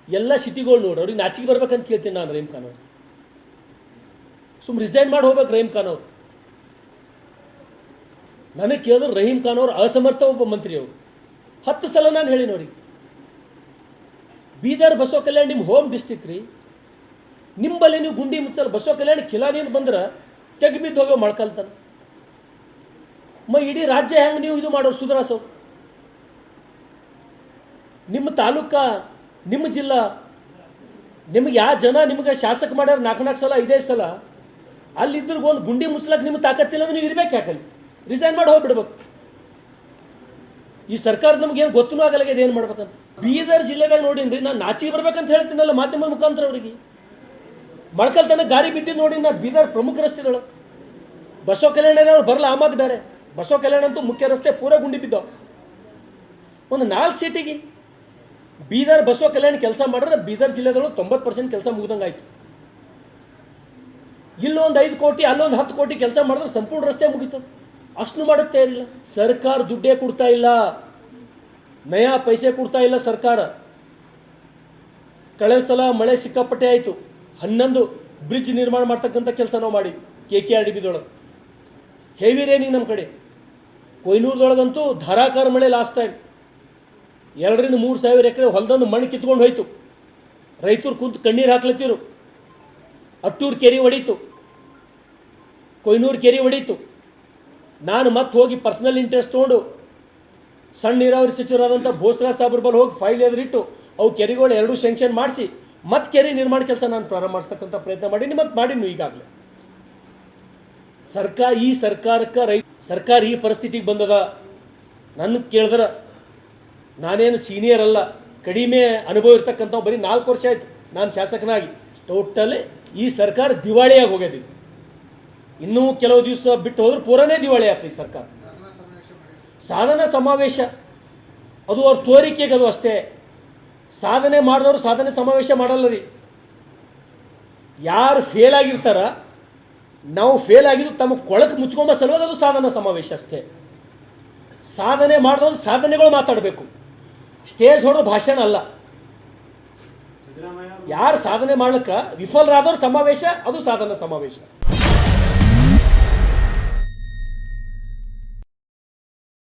ಎಲ್ಲ ಸಿಟಿಗಳು ನೋಡಿ ಅವ್ರಿಗೆ ನಾಚಿಗೆ ಬರ್ಬೇಕಂತ ಕೇಳ್ತೀನಿ ನಾನು ರಹೀಮ್ ಖಾನ್ ಅವ್ರು. ರಿಸೈನ್ ಮಾಡಿ ಹೋಗ್ಬೇಕು ರಹೀಮ್ ಖಾನ್ ಅವ್ರು. ನನಗೆ ಕೇಳಿದ್ರು ರಹೀಮ್ ಖಾನ್ ಅವ್ರು ಅಸಮರ್ಥ ಒಬ್ಬ ಮಂತ್ರಿ ಅವರು. 10 ಸಲ ನಾನು ಹೇಳಿನ ಅವ್ರಿಗೆ, ಬೀದರ್ ಬಸವ ಕಲ್ಯಾಣ ನಿಮ್ಮ ಹೋಮ್ ಡಿಸ್ಟಿಕ್ ರೀ, ನಿಂಬಲ್ಲಿ ನೀವು ಗುಂಡಿ ಮುಚ್ಚಲ್ಲ. ಬಸವ ಕಲ್ಯಾಣ ಖಿಲಾನಿಯಿಂದ ಬಂದ್ರೆ ತೆಗ್ ಬಿದ್ದು ಹೋಗೋ ಮಳ್ಕಲ್ತಾನೆ. ಇಡೀ ರಾಜ್ಯ ಹೆಂಗೆ ನೀವು ಇದು ಮಾಡೋರು ಸುಧಾರಿಸೋ? ನಿಮ್ಮ ತಾಲೂಕಾ, ನಿಮ್ಮ ಜಿಲ್ಲಾ, ನಿಮ್ಗೆ ಯಾವ ಜನ ನಿಮ್ಗೆ ಶಾಸಕ ಮಾಡ್ಯಾರ 4 ಸಲ 5 ಸಲ, ಅಲ್ಲಿದ್ರೂ ಒಂದು ಗುಂಡಿ ಮುಚ್ಚಲಕ್ಕೆ ನಿಮ್ಗೆ ತಾಕತ್ತಿಲ್ಲ ಅಂದ್ರೆ ನೀವು ಇರ್ಬೇಕು. ಯಾಕಲ್ಲಿ ರಿಸೈನ್ ಮಾಡಿ ಹೋಗ್ಬಿಡ್ಬೇಕು. ಈ ಸರ್ಕಾರ ನಮ್ಗೇನು ಗೊತ್ತೂ ಆಗಲ್ಲ ಏನು ಮಾಡ್ಬೇಕಂತ. ಬೀದರ್ ಜಿಲ್ಲೆದಾಗ ನೋಡಿನ್ರಿ, ನಾನು ನಾಚಿಗೆ ಬರ್ಬೇಕಂತ ಹೇಳ್ತೀನಲ್ಲ ಮಾಧ್ಯಮದ ಮುಖಾಂತರ ಅವರಿಗೆ. ಮಳ್ಕಲ್ತನ ಗಾರಿ ಬಿದ್ದಿದ್ದು ನೋಡಿ ನಾನು ಬೀದರ್ ಪ್ರಮುಖ ರಸ್ತೆಗಳು. ಬಸವ ಕಲ್ಯಾಣ ಅವ್ರು ಬರಲ್ಲ, ಆ ಮಾತು ಬೇರೆ. ಬಸವ ಕಲ್ಯಾಣ ಅಂತೂ ಮುಖ್ಯ ರಸ್ತೆ ಪೂರ ಗುಂಡಿ ಬಿದ್ದಾವೆ. ಒಂದು 4 ಸೀಟಿಗೆ ಬೀದರ್ ಬಸವ ಕಲ್ಯಾಣ ಕೆಲಸ ಮಾಡಿದ್ರೆ ಬೀದರ್ ಜಿಲ್ಲೆದೊಳಗೆ 90% ಕೆಲಸ ಮುಗ್ದಂಗೆ ಆಯಿತು. ಇಲ್ಲೊಂದು 5 ಕೋಟಿ ಅಲ್ಲೊಂದು 10 ಕೋಟಿ ಕೆಲಸ ಮಾಡಿದ್ರೆ ಸಂಪೂರ್ಣ ರಸ್ತೆ ಮುಗೀತು. ಅಷ್ಟು ಮಾಡುತ್ತೇ ಇರಲಿಲ್ಲ ಸರ್ಕಾರ. ದುಡ್ಡೇ ಕೊಡ್ತಾ ಇಲ್ಲ, ನಯಾ ಪೈಸೆ ಕೊಡ್ತಾ ಇಲ್ಲ ಸರ್ಕಾರ. ಕಳೆದ ಸಲ ಮಳೆ ಸಿಕ್ಕಾಪಟ್ಟೆ ಆಯಿತು. 11 ಬ್ರಿಡ್ಜ್ ನಿರ್ಮಾಣ ಮಾಡ್ತಕ್ಕಂಥ ಕೆಲಸ ನಾವು ಮಾಡಿ KKRDBದೊಳಗೆ. ಹೆವಿ ರೇನಿಂಗ್ ನಮ್ಮ ಕಡೆ. ಕೊಯ್ನೂರದೊಳಗಂತೂ ಧಾರಾಕಾರ ಮಳೆ ಲಾಸ್ಟ್ ಟೈಮ್ 2,000 3 ಸಾವಿರ ಎಕರೆ ಹೊಲದಂದು ಮಣ್ಣು ಕಿತ್ಕೊಂಡು ಹೋಯ್ತು. ರೈತರು ಕುಂತು ಕಣ್ಣೀರು ಹಾಕ್ಲತ್ತಿರು. ಅಟ್ಟೂರು ಕೆರೆ ಹೊಡೀತು, ಕೊಯ್ನೂರು ಕೆರೆ ಹೊಡೀತು. ನಾನು ಮತ್ತೆ ಹೋಗಿ ಪರ್ಸನಲ್ ಇಂಟ್ರೆಸ್ಟ್ ತೊಗೊಂಡು ಸಣ್ಣ ನೀರಾವರಿ ಸಚಿವರಾದಂಥ ಭೋಸರಾಜ್ ಸಾಬ್ರ ಬಲ್ಲಿ ಹೋಗಿ ಫೈಲ್ ಎದುರಿಟ್ಟು ಅವು ಕೆರೆಗಳು 2 ಸ್ಯಾಂಕ್ಷನ್ ಮಾಡಿಸಿ ಮತ್ತೆ ಕೆರೆ ನಿರ್ಮಾಣ ಕೆಲಸ ನಾನು ಪ್ರಾರಂಭ ಮಾಡಿಸ್ತಕ್ಕಂಥ ಪ್ರಯತ್ನ ಮಾಡೀನಿ. ಮತ್ತು ಮಾಡೀನಿ ಈಗಾಗಲೇ. ಈ ಸರ್ಕಾರಕ್ಕೆ ಸರ್ಕಾರ ಈ ಪರಿಸ್ಥಿತಿಗೆ ಬಂದದ. ನನ್ನ ಕೇಳಿದ್ರೆ ನಾನೇನು ಸೀನಿಯರ್ ಅಲ್ಲ, ಕಡಿಮೆ ಅನುಭವ ಇರ್ತಕ್ಕಂಥ ಬರೀ 4 ವರ್ಷ ಆಯಿತು ನಾನು ಶಾಸಕನಾಗಿ. ಟೋಟಲಿ ಈ ಸರ್ಕಾರ ದಿವಾಳಿಯಾಗಿ ಹೋಗ್ಯದಿದೆ. ಇನ್ನೂ ಕೆಲವು ದಿವಸ ಬಿಟ್ಟು ಹೋದ್ರೆ ಪೂರನೇ ದಿವಾಳಿ ಆಗ್ತದೆ ಈ ಸರ್ಕಾರ. ಸಾಧನಾ ಸಮಾವೇಶ ಅದು ಅವ್ರ ತೋರಿಕೆಗೆ, ಅದು ಅಷ್ಟೇ. ಸಾಧನೆ ಮಾಡಿದವರು ಸಾಧನೆ ಸಮಾವೇಶ ಮಾಡಲ್ಲ ರೀ. ಯಾರು ಫೇಲ್ ಆಗಿರ್ತಾರ, ನಾವು ಫೇಲ್ ಆಗಿದ್ದು ತಮ್ಮ ಕೊಳಕ್ಕೆ ಮುಚ್ಕೊಂಬ ಸಲುವಾಗಿ ಅದು ಸಾಧನಾ ಸಮಾವೇಶ ಅಷ್ಟೇ. ಸಾಧನೆ ಮಾಡಿದವರು ಸಾಧನೆಗಳು ಮಾತಾಡಬೇಕು, ಸ್ಟೇಜ್ ಹೊಡೆದು ಭಾಷಣ ಅಲ್ಲ. ಯಾರು ಸಾಧನೆ ಮಾಡ್ಲಿಕ್ಕೆ ವಿಫಲರಾದವ್ರ ಸಮಾವೇಶ ಅದು ಸಾಧನಾ ಸಮಾವೇಶ.